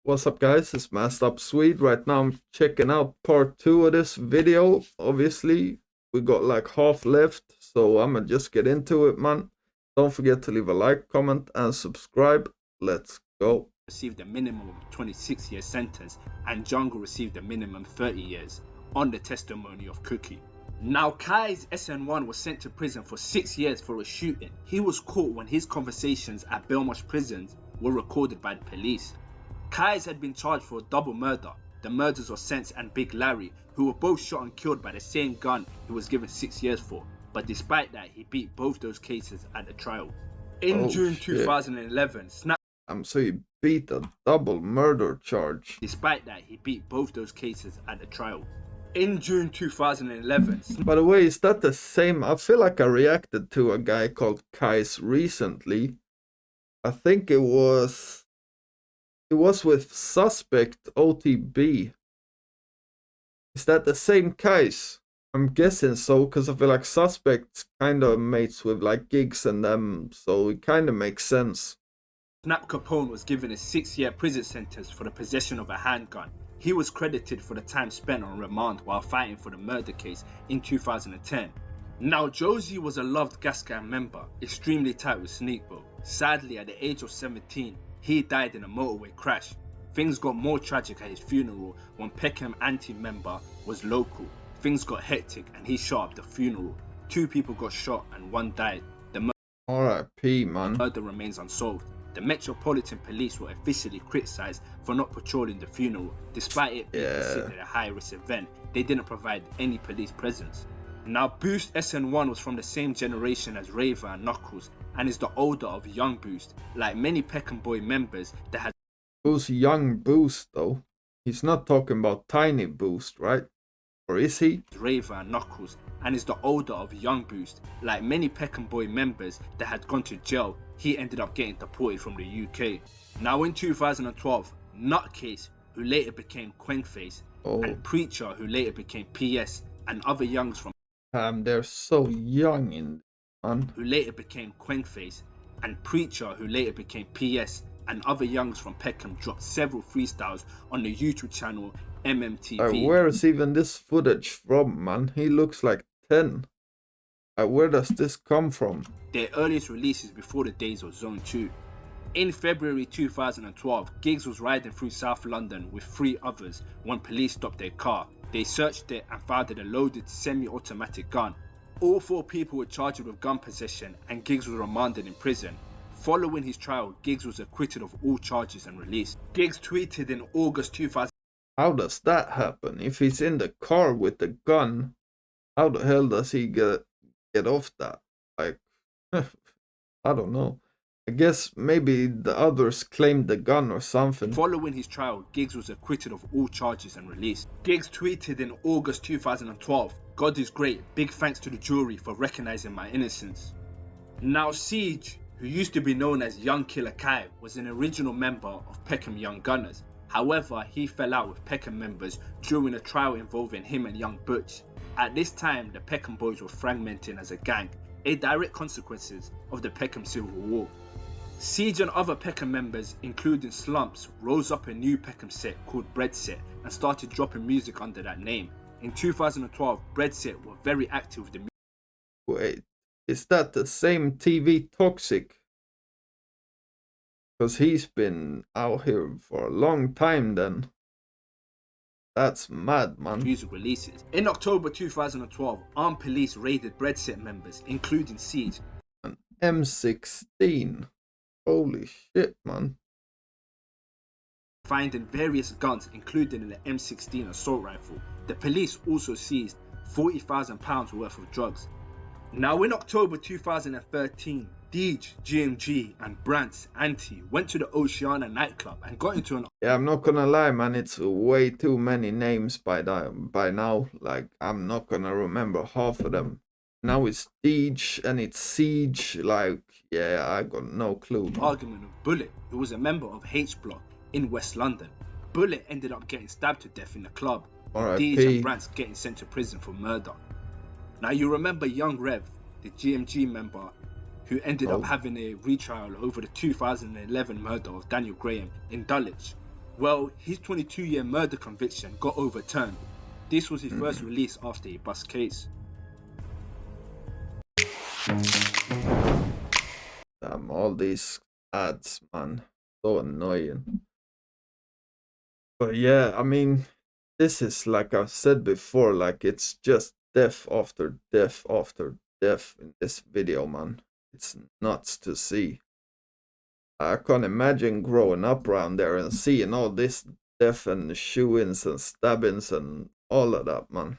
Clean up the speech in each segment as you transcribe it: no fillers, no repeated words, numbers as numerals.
What's up guys, it's Messed Up Swede. Right now I'm checking out part 2 of this video. Obviously we got like half left, so I'ma just get into it, man. Don't forget to leave a like, comment and subscribe. Let's go. Received a minimum of 26-year sentence and Jungle received a minimum 30 years on the testimony of Cookie. Now Kai's SN1 was sent to prison for 6 years for a shooting. He was caught when his conversations at Belmarsh prisons were recorded by the police. Kais had been charged for a double murder, the murders of Sense and Big Larry, who were both shot and killed by the same gun he was given 6 years for, but despite that he beat both those cases at the trial. In June 2011, So he beat a double murder charge. Despite that he beat both those cases at the trial. In June 2011... By the way, is that the same? I feel like I reacted to a guy called Kais recently. I think it was with Suspect OTB. Is that the same case? I'm guessing so, because I feel like Suspect's kind of mates with like Gigs and them, so it kind of makes sense. Snap Capone was given a 6-year prison sentence for the possession of a handgun. He was credited for the time spent on remand while fighting for the murder case in 2010. Now Josie was a loved gas gang member, extremely tight with Sneakbo. Sadly, at the age of 17, he died in a motorway crash. Things got more tragic at his funeral when Peckham anti-member was local. Things got hectic and he shot up the funeral. 2 people got shot and 1 died. The R.I.P. man. murder remains unsolved. The Metropolitan Police were officially criticised for not patrolling the funeral. Despite it being considered a high-risk event, they didn't provide any police presence. Now Boost SN1 was from the same generation as Raver and Knuckles and is the older of Young Boost. Like many Peckham Boy members that had... Who's Young Boost though? He's not talking about Tiny Boost, right? Or is he? Raver and Knuckles and is the older of Young Boost. Like many Peckham Boy members that had gone to jail, he ended up getting deported from the UK. Now in 2012, Nutcase, who later became Quengface, and Preacher, who later became PS, and other youngs from... they're so young in man. Who later became Quengface, and Preacher, who later became PS, and other youngs from Peckham dropped several freestyles on the YouTube channel MMTV. Where's even this footage from, man? He looks like 10. Where does this come from? Their earliest releases before the days of Zone 2. In February 2012, Giggs was riding through South London with 3 others when police stopped their car. They searched it and found a loaded semi-automatic gun. All 4 people were charged with gun possession and Giggs was remanded in prison. Following his trial, Giggs was acquitted of all charges and released. Giggs tweeted in August 2000. How does that happen? If he's in the car with the gun, how the hell does he get off that? Like, I don't know. I guess maybe the others claimed the gun or something. Following his trial, Giggs was acquitted of all charges and released. Giggs tweeted in August 2012, "God is great, big thanks to the jury for recognizing my innocence." Now Siege, who used to be known as Young Killer Kai, was an original member of Peckham Young Gunners. However, he fell out with Peckham members during a trial involving him and Young Butch. At this time, the Peckham boys were fragmenting as a gang, a direct consequences of the Peckham Civil War. Siege and other Peckham members, including Slumps, rose up a new Peckham set called Bread Set and started dropping music under that name. In 2012, Bread Set were very active with the music. Wait, is that the same TV Toxic? Because he's been out here for a long time then. That's mad, man. Music releases. In October 2012, armed police raided Bread Set members, including Siege. An M16. Holy shit, man. Finding various guns, including an M16 assault rifle. The police also seized £40,000 worth of drugs. Now in October 2013, Deej, GMG and Brant's Auntie went to the Oceana nightclub and got into an... Yeah, I'm not gonna lie, man, it's way too many names by now. Like, I'm not gonna remember half of them. Now it's Deej and it's Siege. Like, yeah, I got no clue, man. Argument with Bullet, who was a member of H Block in West London. Bullet ended up getting stabbed to death in the club. Deej and Brant's getting sent to prison for murder. Now you remember Young Rev, the GMG member, who ended up having a retrial over the 2011 murder of Daniel Graham in Dulwich. Well, his 22-year murder conviction got overturned. This was his first release after a bust case. Damn, all these ads, man. So annoying. But yeah, I mean, this is like I've said before, like it's just death after death after death in this video, man. It's nuts to see. I can't imagine growing up around there and seeing all this death and shootings and stabbings and all of that, man.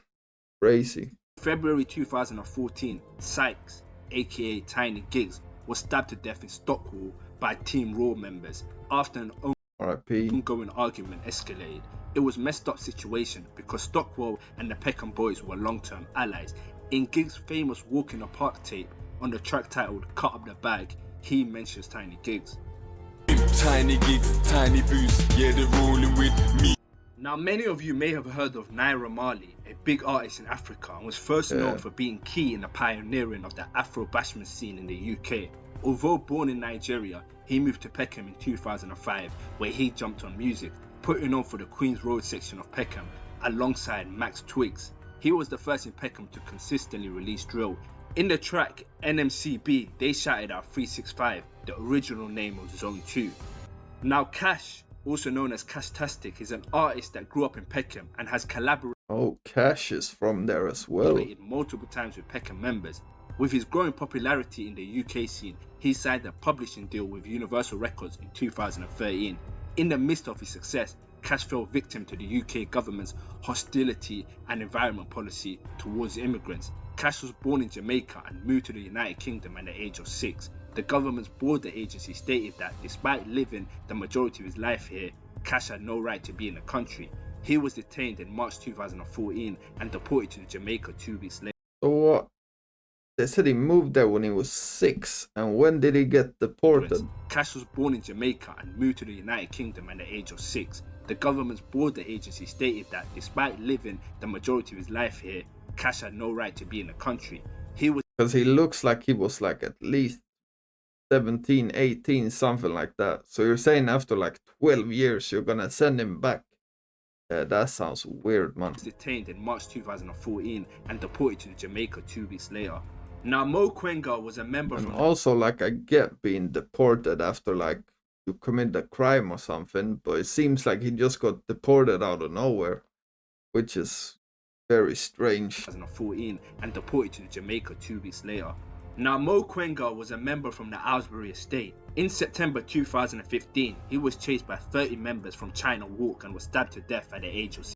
Crazy. February 2014, Sykes, aka Tiny Giggs, was stabbed to death in Stockwell by Team Raw members after an R.I.P. ongoing argument escalated. It was a messed up situation because Stockwell and the Peckham boys were long-term allies. In Giggs' famous Walk in the Park tape, on the track titled Cut Up the Bag, he mentions Tiny Giggs. Tiny Giggs, tiny boost, yeah, they're rolling with me. Now, many of you may have heard of Naira Marley, a big artist in Africa, and was first known for being key in the pioneering of the Afro-bashment scene in the UK. Although born in Nigeria, he moved to Peckham in 2005, where he jumped on music, putting on for the Queen's Road section of Peckham, alongside Max Twigs. He was the first in Peckham to consistently release drill. In the track NMCB, they shouted out 365, the original name of Zone 2. Now Cash, also known as Cashtastic, is an artist that grew up in Peckham and has collaborated Oh, Cash is from there as well. multiple times with Peckham members. With his growing popularity in the UK scene, he signed a publishing deal with Universal Records in 2013. In the midst of his success, Cash fell victim to the UK government's hostility and environment policy towards immigrants. Cash was born in Jamaica and moved to the United Kingdom at the age of 6. The government's border agency stated that despite living the majority of his life here, Cash had no right to be in the country. He was detained in March 2014 and deported to Jamaica 2 weeks later. So what? They said he moved there when he was 6. And when did he get deported? Cash was born in Jamaica and moved to the United Kingdom at the age of 6. The government's border agency stated that despite living the majority of his life here, Cash had no right to be in the country. He was Because he looks like he was like at least 17, 18, something like that. So you're saying after like 12 years you're gonna send him back? Yeah, that sounds weird, man. detained in March 2014 and deported to Jamaica 2 weeks later. Now Mo Kwenga was a member And from also, like, I get being deported after like you commit a crime or something, but it seems like he just got deported out of nowhere, which is very strange. 2014 and deported to Jamaica 2 weeks later. Now Mo Kwenga was a member from the Aylesbury estate. In September 2015, he was chased by 30 members from China Walk and was stabbed to death at the age of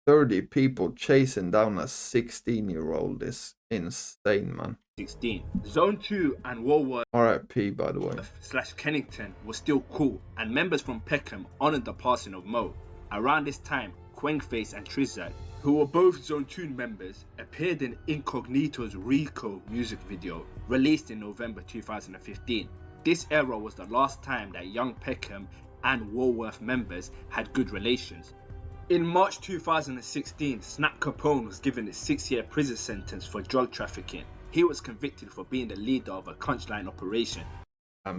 30 people chasing down a 16-year-old is insane, man. 16. Zone 2 and Walworth R.I.P. by the way. / Kennington was still cool, and members from Peckham honoured the passing of Mo. Around this time, Quengface and Trizak, who were both Zone 2 members, appeared in Incognito's Rico music video, released in November 2015. This era was the last time that young Peckham and Walworth members had good relations. In March 2016, Snap Capone was given a 6-year prison sentence for drug trafficking. He was convicted for being the leader of a punchline operation.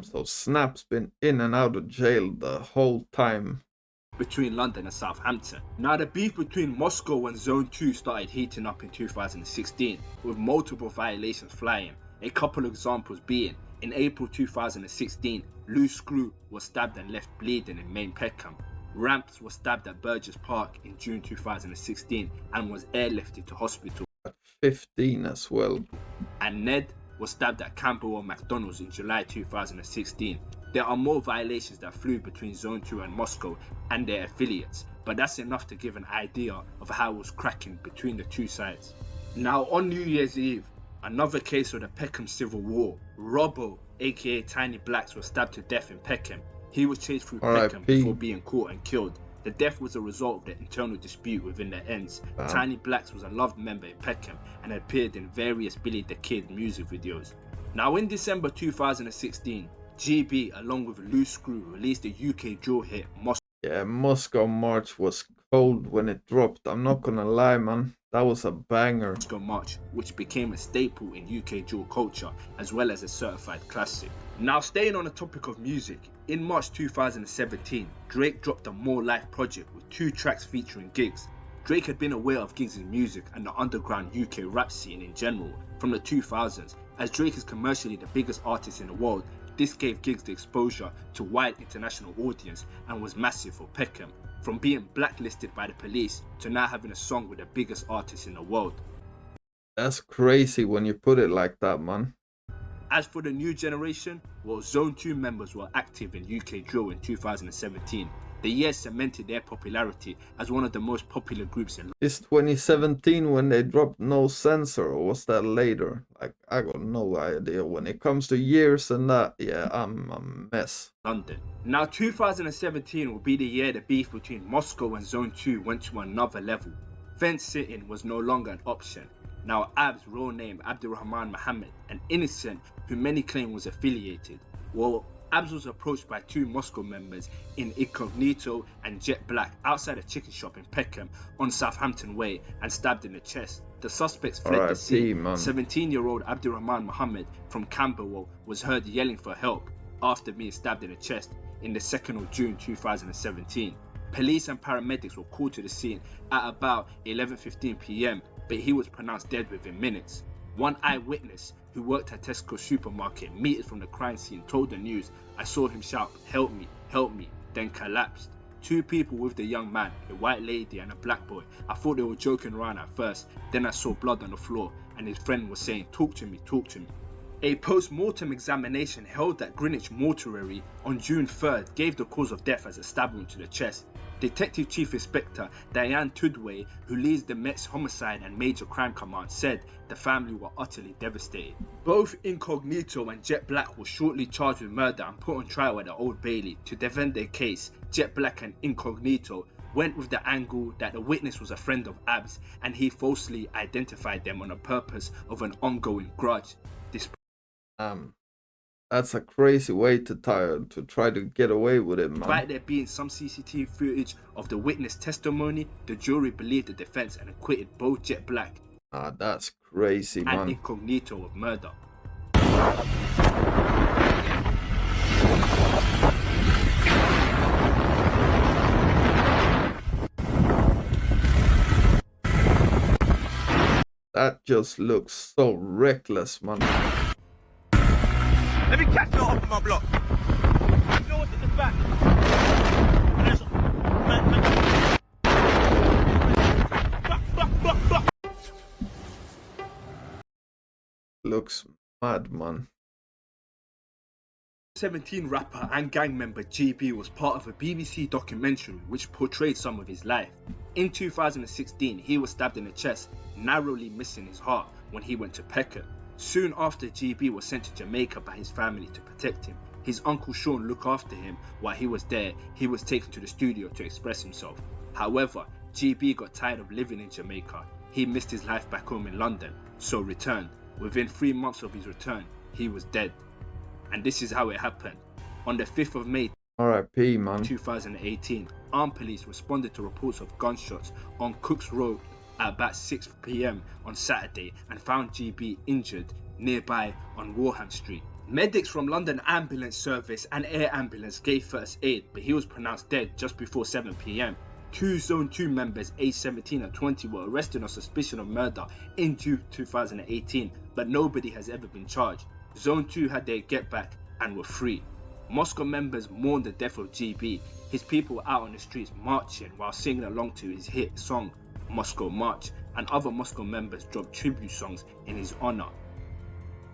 So Snap's been in and out of jail the whole time. Between London and Southampton. Now the beef between Moscow and Zone 2 started heating up in 2016, with multiple violations flying. A couple of examples being, in April 2016, Lou Screw was stabbed and left bleeding in Main Peckham. Ramps was stabbed at Burgess Park in June 2016 and was airlifted to hospital. At 15 as well. And Ned was stabbed at Camberwell McDonald's in July 2016. There are more violations that flew between Zone 2 and Moscow and their affiliates, but that's enough to give an idea of how it was cracking between the two sides. Now on New Year's Eve, another case of the Peckham Civil War. Robbo, aka Tiny Blacks, was stabbed to death in Peckham. He was chased through Peckham before being caught and killed. The death was a result of the internal dispute within the ends. Tiny Blacks was a loved member in Peckham and appeared in various Billy the Kid music videos. Now in December 2016, GB along with Lou Screw released the UK drill hit Moscow. Yeah, Moscow March was cold when it dropped. I'm not gonna lie, man. That was a banger. Moscow March, which became a staple in UK dual culture as well as a certified classic. Now, staying on the topic of music, in March 2017, Drake dropped a More Life project with 2 tracks featuring Giggs. Drake had been aware of Giggs' music and the underground UK rap scene in general from the 2000s. As Drake is commercially the biggest artist in the world, this gave Giggs the exposure to a wide international audience and was massive for Peckham, from being blacklisted by the police to now having a song with the biggest artist in the world. That's crazy when you put it like that, man. As for the new generation, well, Zone 2 members were active in UK drill in 2017. The year cemented their popularity as one of the most popular groups in. Is 2017 when they dropped No Censor, or was that later? Like, I got no idea. When it comes to years and that, yeah, I'm a mess. London. Now, 2017 will be the year the beef between Moscow and Zone 2 went to another level. Fence sitting was no longer an option. Now, Ab's real name, Abdurrahman Mohammed, an innocent who many claim was affiliated. Well, Abs was approached by 2 Moscow members in Incognito and Jet Black outside a chicken shop in Peckham on Southampton Way and stabbed in the chest. The suspects fled the scene. 17-year-old Abdurrahman Mohammed from Camberwell was heard yelling for help after being stabbed in the chest in the 2nd of June 2017. Police and paramedics were called to the scene at about 11:15 p.m, but he was pronounced dead within minutes. One eyewitness who worked at Tesco supermarket meters from the crime scene told the news, "I saw him shout, 'Help me, help me,' then collapsed." 2 people with the young man, a white lady and a black boy. I thought they were joking around at first, then I saw blood on the floor and his friend was saying, talk to me. A post-mortem examination held at Greenwich Mortuary on June 3rd gave the cause of death as a stab wound to the chest. Detective Chief Inspector Diane Tudway, who leads the Met's Homicide and Major Crime Command, said the family were utterly devastated. Both Incognito and Jet Black were shortly charged with murder and put on trial at the Old Bailey. To defend their case, Jet Black and Incognito went with the angle that the witness was a friend of Ab's and he falsely identified them on the purpose of an ongoing grudge. That's a crazy way to try to get away with it, man. Despite there being some CCTV footage of the witness testimony, the jury believed the defense and acquitted both Jet Black that's crazy, man. and Incognito of murder. That just looks so reckless, man. Let me catch you up on my block. You know what's in the back? Looks mad, man. 17 rapper and gang member GB was part of a BBC documentary which portrayed some of his life. In 2016, he was stabbed in the chest, narrowly missing his heart when he went to Peckham. Soon after, GB was sent to Jamaica by his family to protect him. His uncle Sean looked after him while he was there. He was taken to the studio to express himself. However, GB got tired of living in Jamaica. He missed his life back home in London, so returned. Within 3 months of his return, he was dead. And this is how it happened. On the 5th of May R.I.P. man. 2018, armed police responded to reports of gunshots on Cook's Road at about 6 p.m. on Saturday and found GB injured nearby on Warham Street. Medics from London Ambulance Service and Air Ambulance gave first aid, but he was pronounced dead just before 7 p.m. 2 Zone 2 members aged 17 and 20 were arrested on suspicion of murder in June 2018, but nobody has ever been charged. Zone 2 had their get back and were free. Moscow members mourned the death of GB. His people were out on the streets marching while singing along to his hit song Moscow March, and other Moscow members dropped tribute songs in his honor.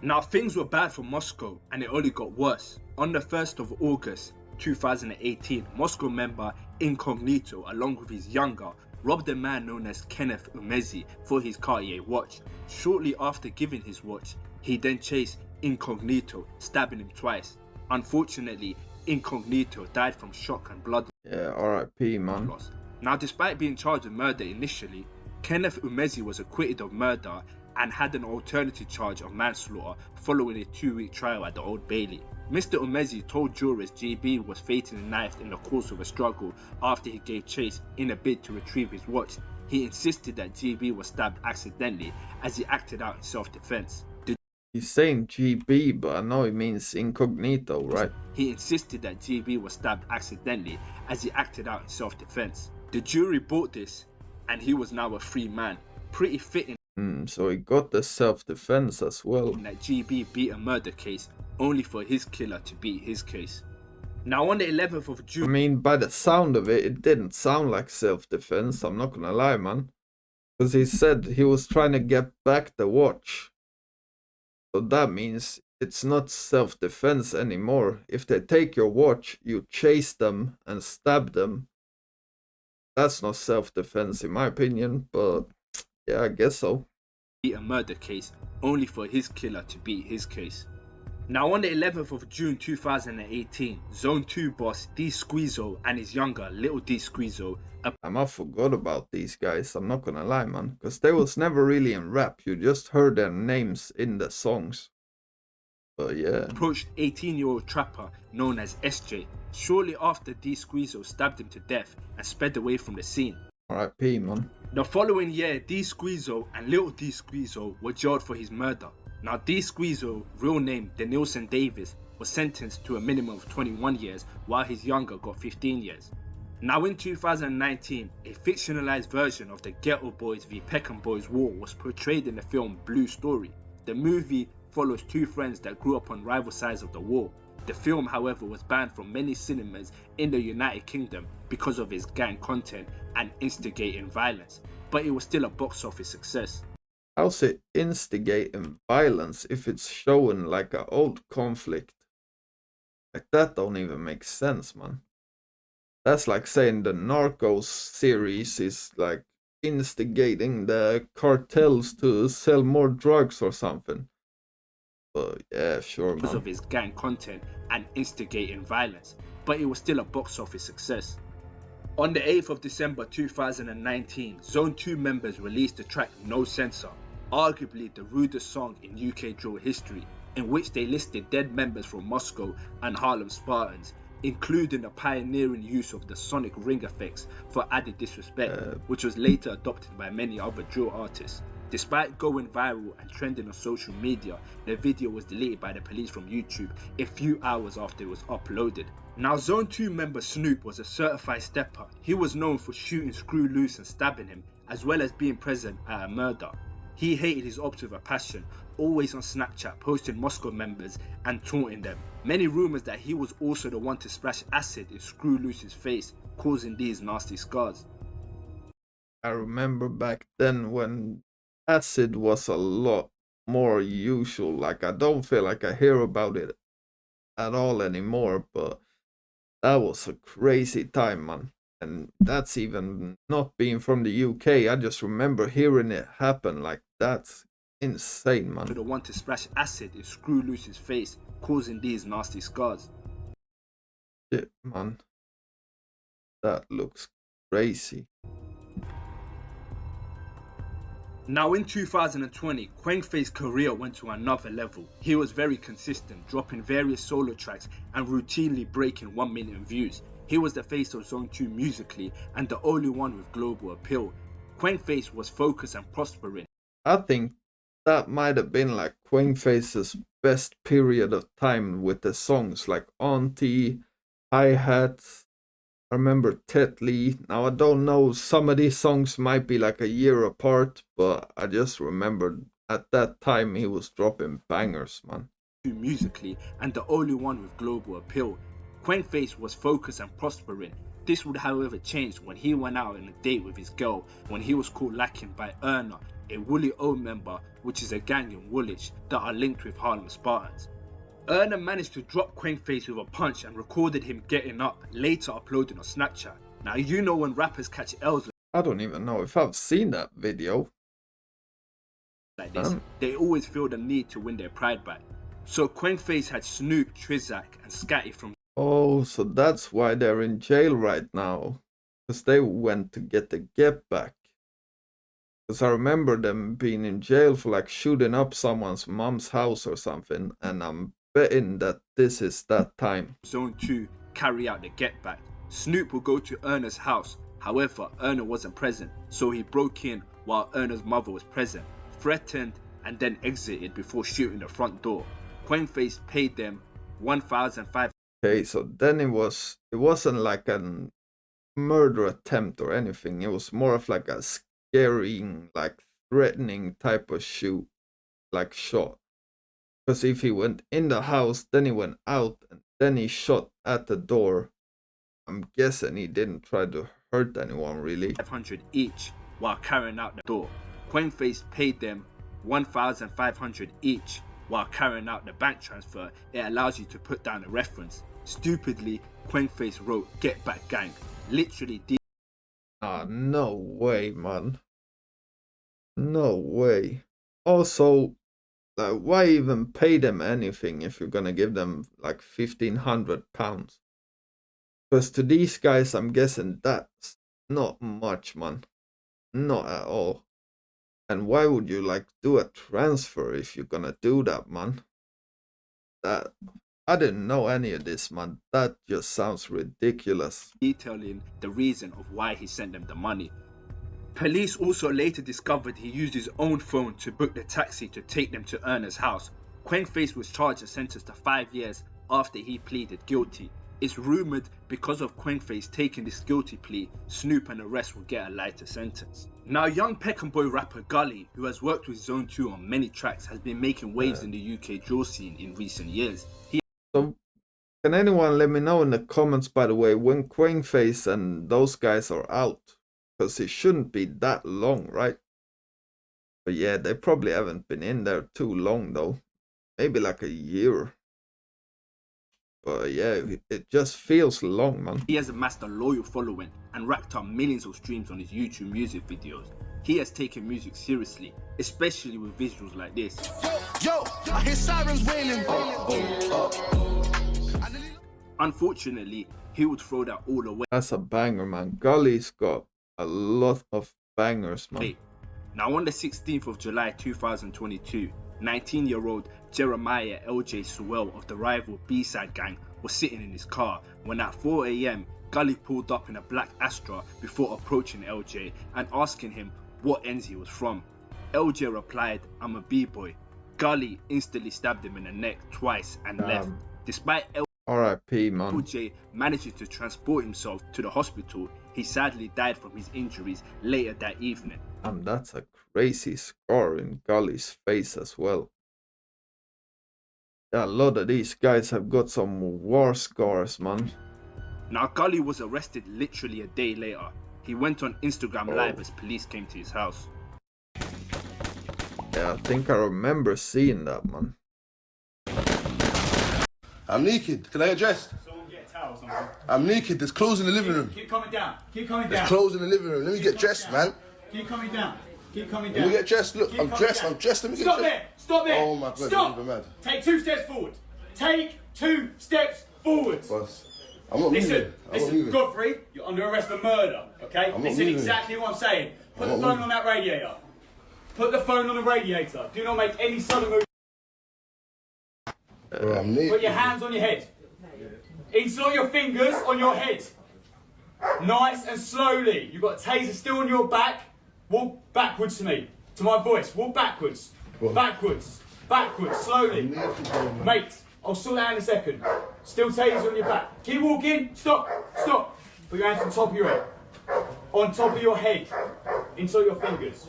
Now things were bad for Moscow and it only got worse. On the 1st of August 2018, Moscow member Incognito, along with his younger, robbed a man known as Kenneth Umezi for his Cartier watch. Shortly after giving his watch, he then chased Incognito, stabbing him twice. Unfortunately, Incognito died from shock and blood R.I.P. man. loss. Now, despite being charged with murder initially, Kenneth Umezi was acquitted of murder and had an alternative charge of manslaughter following a 2-week trial at the Old Bailey. Mr. Umezi told jurors GB was fatally knifed in the course of a struggle after he gave chase in a bid to retrieve his watch. He insisted that GB was stabbed accidentally as he acted out in self-defense. He's saying GB, but I know he means incognito, right? He insisted that GB was stabbed accidentally as he acted out in self-defense. The jury bought this, and he was now a free man. Pretty fitting So he got the self-defense as well. that GB beat a murder case only for his killer to beat his case. Now on the 11th of I June, mean, by the sound of it, it didn't sound like self-defense, I'm not gonna lie, man. Because he said he was trying to get back the watch. So that means it's not self-defense anymore. If they take your watch, you chase them and stab them. That's not self-defense in my opinion, but yeah, I guess so. beat a murder case only for his killer to beat his case. Now on the 11th of June 2018, Zone 2 boss D Squeezo and his younger Little D Squeezo I forgot about these guys, I'm not gonna lie, man. Because they was never really in rap, you just heard their names in the songs. But yeah. approached 18-year-old trapper known as SJ shortly after D Squeezo stabbed him to death and sped away from the scene. R.I.P. man. The following year, D Squeezo and Little D Squeezo were jailed for his murder. Now D Squeezo, real name Denilson Davis, was sentenced to a minimum of 21 years while his younger got 15 years. Now in 2019, a fictionalized version of the Ghetto Boys v Peckham Boys war was portrayed in the film Blue Story. The movie follows two friends that grew up on rival sides of the war. The film, however, was banned from many cinemas in the United Kingdom because of its gang content and instigating violence, but it was still a box office success. How's it instigating violence if it's showing like an old conflict? Like that don't even make sense, man. That's like saying the Narcos series is like instigating the cartels to sell more drugs or something. But yeah, sure, Because man. of its gang content and instigating violence, but it was still a box office success. On the 8th of December 2019, Zone 2 members released the track No Censor, arguably the rudest song in UK drill history, in which they listed dead members from Moscow and Harlem Spartans, including the pioneering use of the sonic ring effects for added disrespect, which was later adopted by many other drill artists. Despite going viral and trending on social media, the video was deleted by the police from YouTube a few hours after it was uploaded. Now Zone 2 member Snoop was a certified stepper. He was known for shooting Screw Loose and stabbing him, as well as being present at a murder. He hated his ops with a passion, always on Snapchat posting Moscow members and taunting them. Many rumours that he was also the one to splash acid in Screw Loose's face, causing these nasty scars. I remember back then when acid was a lot more usual. Like I don't feel like I hear about it at all anymore, but that was a crazy time, man. And that's even not being from the UK. I just remember hearing it happen. Like that's insane, man. To the one to splash acid in Screw Loose's face, causing these nasty scars. Shit, man. That looks crazy. Now in 2020, Quangface's career went to another level. He was very consistent, dropping various solo tracks and routinely breaking 1 million views. He was the face of Zone 2 musically and the only one with global appeal. Quangface was focused and prospering. I think that might have been like Quangface's best period of time with the songs like Auntie, Hi-Hat. I remember Tet Lee. Now I don't know, some of these songs might be like a year apart, but I just remembered at that time he was dropping bangers, man. Musically and the only one with global appeal. Quangface was focused and prospering. This would however change when he went out on a date with his girl when he was caught lacking by Erna, a Woolly O member, which is a gang in Woolwich that are linked with Harlem Spartans. Erna managed to drop Quangface with a punch and recorded him getting up, later uploading on Snapchat. Now you know when rappers catch L's I don't even know if I've seen that video. like this, they always feel the need to win their pride back. So Quangface had Snoop, Trizak and Scatty from Oh, so that's why they're in jail right now. Because they went to get the get back. Because I remember them being in jail for like shooting up someone's mom's house or something. And I'm betting that this is that time. Zone 2 carry out the get back. Snoop will go to Erna's house, However, Erna wasn't present, so he broke in while Erna's mother was present, threatened, and then exited before shooting the front door. Quainface paid them $1,500. Okay, so then it wasn't like a murder attempt or anything. It was more of like a scaring, like threatening type of shoot, like shot. Because if he went in the house, then he went out, and then he shot at the door, I'm guessing he didn't try to hurt anyone really. $500 each while carrying out the door. Quainface paid them $1,500 each while carrying out the bank transfer. It allows you to put down a reference. Stupidly, Quainface wrote "Get Back Gang." Literally. No way, man. No way. Also, like, why even pay them anything if you're gonna give them like £1,500? Because to these guys, I'm guessing that's not much, man. Not at all. And why would you like do a transfer if you're gonna do that, man? That I didn't know any of this, man. That just sounds ridiculous. Detailing the reason of why he sent them the money. Police also later discovered he used his own phone to book the taxi to take them to Erna's house. Quainface was charged and sentenced to 5 years after he pleaded guilty. It's rumoured because of Quainface taking this guilty plea, Snoop and the rest will get a lighter sentence. Now, young Peckham boy rapper Gully, who has worked with Zone 2 on many tracks, has been making waves in the UK drill scene in recent years. So, can anyone let me know in the comments, by the way, when Quainface and those guys are out? Because it shouldn't be that long, right? But yeah, they probably haven't been in there too long though. Maybe like a year. But yeah, it just feels long, man. He has amassed a loyal following and racked up millions of streams on his YouTube music videos. He has taken music seriously, especially with visuals like this. Yo, I hear sirens wailing. Unfortunately, he would throw that all away. That's a banger, man. Gully's got a lot of bangers, man. Now, on the 16th of July 2022, 19-year-old Jeremiah LJ Sewell of the rival B-Side gang was sitting in his car when at 4 AM, Gully pulled up in a black Astra before approaching LJ and asking him what ends he was from. LJ replied, "I'm a B-boy." Gully instantly stabbed him in the neck twice and left. Despite R.I.P. man. LJ managed to transport himself to the hospital, he sadly died from his injuries later that evening. And that's a crazy scar in Gully's face as well. Yeah, a lot of these guys have got some war scars, man. Now, Gully was arrested literally a day later. He went on Instagram Live as police came to his house. Yeah, I think I remember seeing that, man. I'm naked. Can I get dressed? Someone get a towel or something. I'm naked. There's clothes in the living room. Keep coming down. Keep coming There's down. clothes in the living room. Let me get dressed, man. Keep coming down. Keep coming Let down. me get dressed. Look, Keep I'm coming dressed. down. I'm dressed. Let me get Stop dressed. there. Stop there. Oh my God, Stop. you're mad. Take 2 steps forward. Take 2 steps forward. Boss, I'm not moving. Listen, I'm not listen, moving. Godfrey, you're under arrest for murder, okay? I'm not Listen moving. exactly what I'm saying. Put I'm the not phone moving. on that radiator. Put the phone on the radiator. Do not make any sudden move. Bro, I'm naked. Put your hands on your head. Insert your fingers on your head. Nice and slowly. You've got a taser still on your back. Walk backwards to me. To my voice. Walk backwards. What? Backwards. Backwards. Slowly. I'm naked, bro, man. Mate, I'll sort that out in a second. Still taser on your back. Keep walking. Stop. Stop. Put your hands on top of your head. On top of your head. Insert your fingers.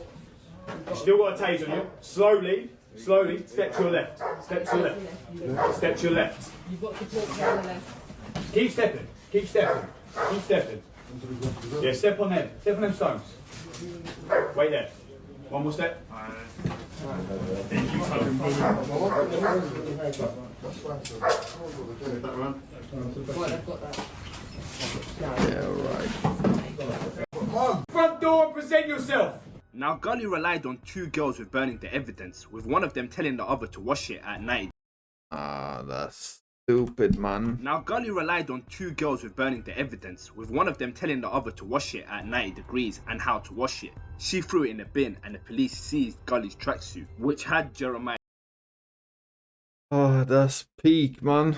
You still got a taser on you. Slowly. Slowly. Step to your left. Step to your left. Step to your left. You've got to walk down the left. Keep stepping. Keep stepping. Keep stepping. Yeah, step on them. Step on them stones. Wait there. One more step. Right, I've got that. Yeah, right. Front door and present yourself. Now, Gully relied on 2 girls with burning the evidence, with one of them telling the other to wash it at night. Ah, that's stupid, man. Now, Gully relied on 2 girls with burning the evidence, with one of them telling the other to wash it at 90 degrees and how to wash it. She threw it in a bin and the police seized Gully's tracksuit, which had Jeremiah. Oh, that's peak, man.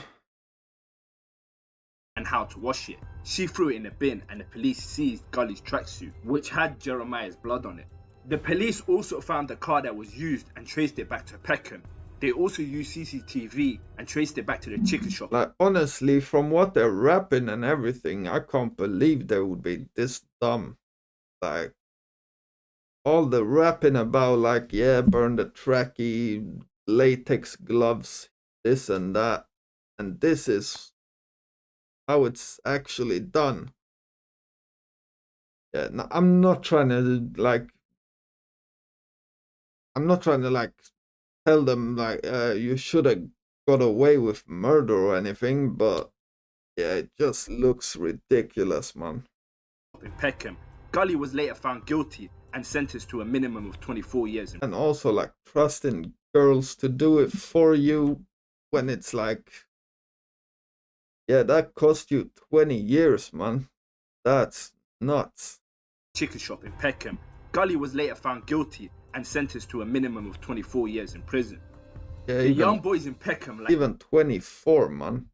and how to wash it. She threw it in a bin and the police seized Gully's tracksuit, which had Jeremiah's blood on it. The police also found the car that was used and traced it back to Peckham. They also used CCTV and traced it back to the chicken shop. Like, honestly, from what they're rapping and everything, I can't believe they would be this dumb. Like, all the rapping about, like, yeah, burn the trackie, latex gloves, this and that. And this is how it's actually done. Yeah, no, I'm not trying to, like, tell them, like, you should have got away with murder or anything, but yeah, it just looks ridiculous, man. In Peckham, Gully was later found guilty and sentenced to a minimum of 24 years. And also, like, trusting girls to do it for you when it's like, yeah, that cost you 20 years, man. That's nuts. Chicken shop in Peckham, Gully was later found guilty and sentenced to a minimum of 24 years in prison. Yeah, The young boys in Peckham, like even 24, man.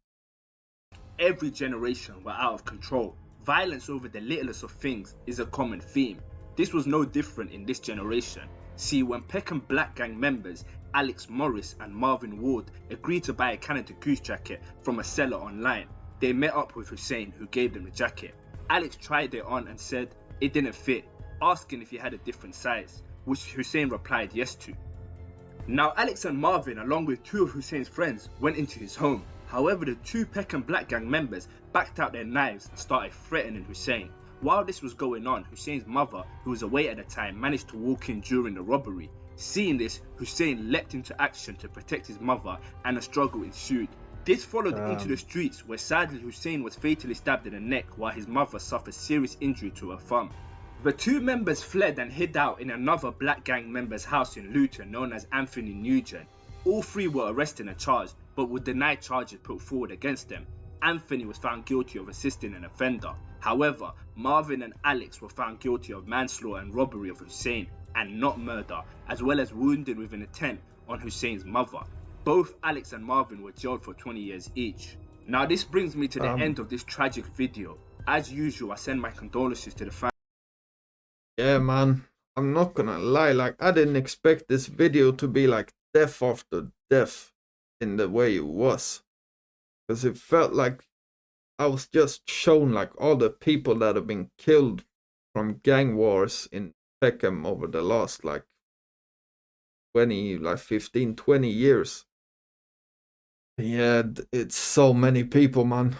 every generation, were out of control. Violence over the littlest of things is a common theme. This was no different in this generation. See, when Peckham Black Gang members Alex Morris and Marvin Ward agreed to buy a Canada Goose jacket from a seller online, they met up with Hussein, who gave them the jacket. Alex tried it on and said it didn't fit, asking if he had a different size, which Hussein replied yes to. Now Alex and Marvin, along with two of Hussein's friends, went into his home. However, the two Peckham Black Gang members backed out their knives and started threatening Hussein. While this was going on, Hussein's mother, who was away at the time, managed to walk in during the robbery. Seeing this, Hussein leapt into action to protect his mother and a struggle ensued. This followed into the streets, where sadly Hussein was fatally stabbed in the neck while his mother suffered serious injury to her thumb. The two members fled and hid out in another Black Gang member's house in Luton known as Anthony Nugent. All three were arrested and charged, but would deny charges put forward against them. Anthony was found guilty of assisting an offender. However, Marvin and Alex were found guilty of manslaughter and robbery of Hussein, and not murder, as well as wounding with an intent on Hussein's mother. Both Alex and Marvin were jailed for 20 years each. Now this brings me to the end of this tragic video. As usual, I send my condolences to the family. Yeah, man, I'm not gonna lie, like, I didn't expect this video to be like death after death in the way it was. Because it felt like I was just shown, like, all the people that have been killed from gang wars in Peckham over the last, like, 15, 20 years. Yeah, it's so many people, man.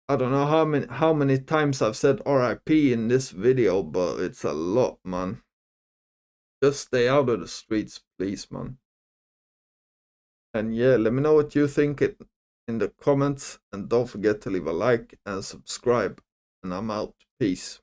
I don't know how many times I've said RIP in this video, but it's a lot, man. Just stay out of the streets, please, man. And yeah, let me know what you think in the comments, and don't forget to leave a like and subscribe. And I'm out. Peace.